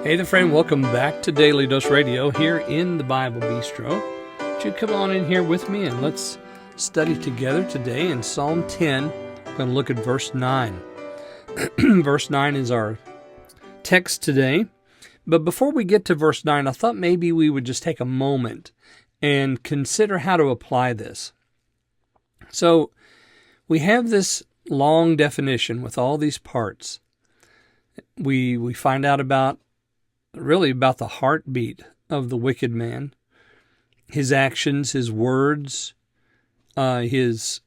Hey there, friend. Welcome back to Daily Dose Radio here in the Bible Bistro. Would you come on in here with me and let's study together today in Psalm 10. We're going to look at verse 9. Verse 9 is our text today. But before we get to verse 9, I thought maybe we would just take a moment and consider how to apply this. So we have this long definition with all these parts. We find out about the heartbeat of the wicked man, his actions, his words, his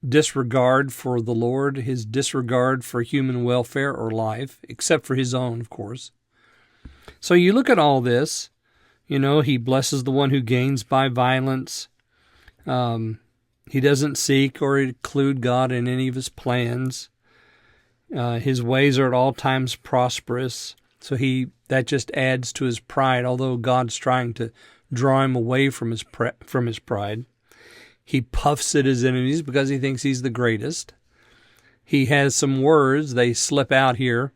disregard for the Lord, his disregard for human welfare or life, except for his own, of course. So you look at all this, he blesses the one who gains by violence. He doesn't seek or include God in any of his plans. His ways are at all times prosperous. So that just adds to his pride, although God's trying to draw him away from his pride. He puffs at his enemies because he thinks he's the greatest. He has some words, they slip out here.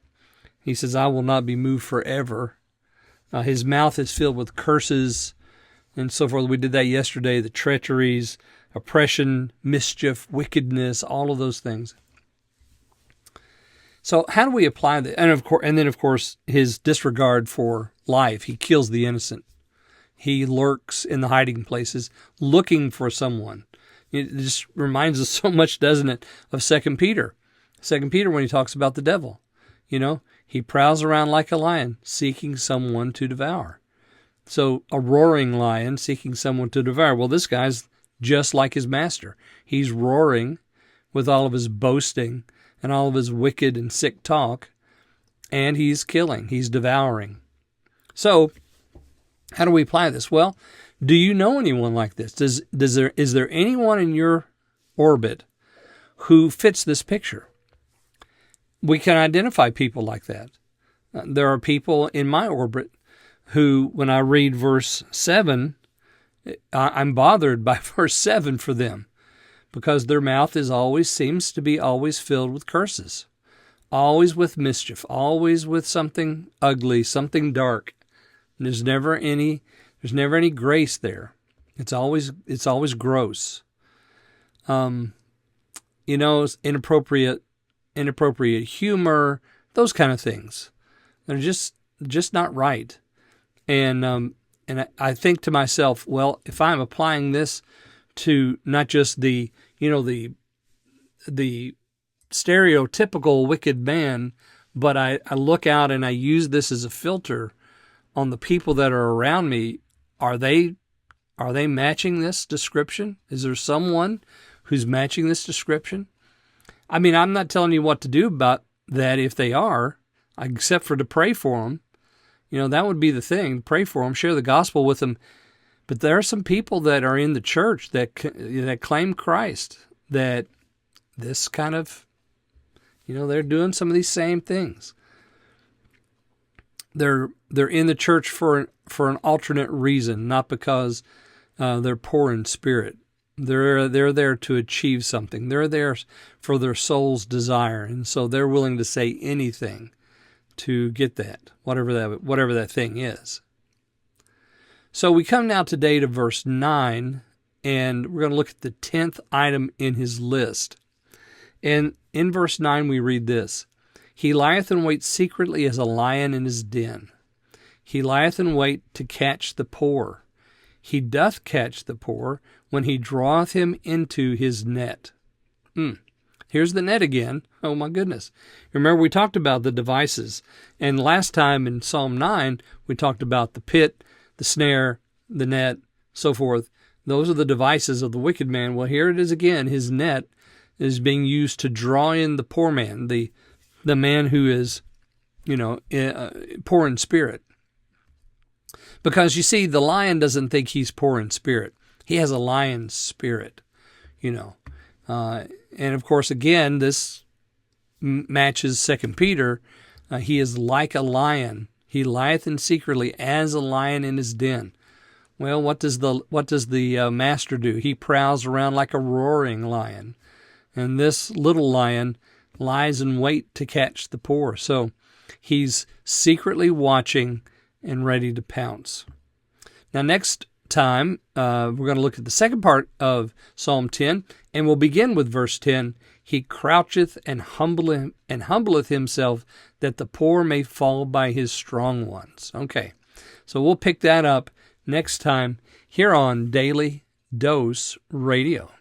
He says, I will not be moved forever. His mouth is filled with curses and so forth. We did that yesterday, the treacheries, oppression, mischief, wickedness, all of those things. So how do we apply that? And then, of course, his disregard for life. He kills the innocent. He lurks in the hiding places, looking for someone. It just reminds us so much, doesn't it, of 2 Peter. 2 Peter, when he talks about the devil. He prowls around like a lion, seeking someone to devour. So a roaring lion seeking someone to devour. Well, this guy's just like his master. He's roaring with all of his boasting and all of his wicked and sick talk, and he's killing, he's devouring. So, how do we apply this? Well, do you know anyone like this? Is there anyone in your orbit who fits this picture? We can identify people like that. There are people in my orbit who, when I read verse 7, I'm bothered by verse 7 for them. Because their mouth seems to be always filled with curses, always with mischief, always with something ugly, something dark. And there's never any grace there. It's always gross. Inappropriate humor, those kind of things. They're just not right. And I think to myself, well, if I'm applying this to not just the stereotypical wicked man, but I look out and I use this as a filter on the people that are around me. Are they matching this description? Is there someone who's matching this description? I mean, I'm not telling you what to do about that if they are, except for to pray for them. That would be the thing. Pray for them, share the gospel with them. But there are some people that are in the church that claim Christ, that this kind of, they're doing some of these same things. They're in the church for an alternate reason, not because they're poor in spirit. They're there to achieve something. They're there for their soul's desire, and so they're willing to say anything to get that, whatever that thing is. So we come now today to verse 9, and we're going to look at the 10th item in his list. And in verse 9 we read this: He lieth in wait secretly as a lion in his den. He lieth in wait to catch the poor. He doth catch the poor when he draweth him into his net. Here's the net again. Oh my goodness. Remember we talked about the devices. And last time in Psalm 9 we talked about the pit, the snare, the net, so forth. Those are the devices of the wicked man. Well, here it is again. His net is being used to draw in the poor man, the man who is, poor in spirit. Because you see, the lion doesn't think he's poor in spirit. He has a lion's spirit, And of course, again, this matches 2 Peter. He is like a lion. He lieth in secretly as a lion in his den. Well, what does the master do? He prowls around like a roaring lion. And this little lion lies in wait to catch the poor. So He's secretly watching and ready to pounce. Now, next time, we're going to look at the second part of Psalm 10, and we'll begin with verse 10. He croucheth and humbleth himself, that the poor may fall by his strong ones. Okay, so we'll pick that up next time here on Daily Dose Radio.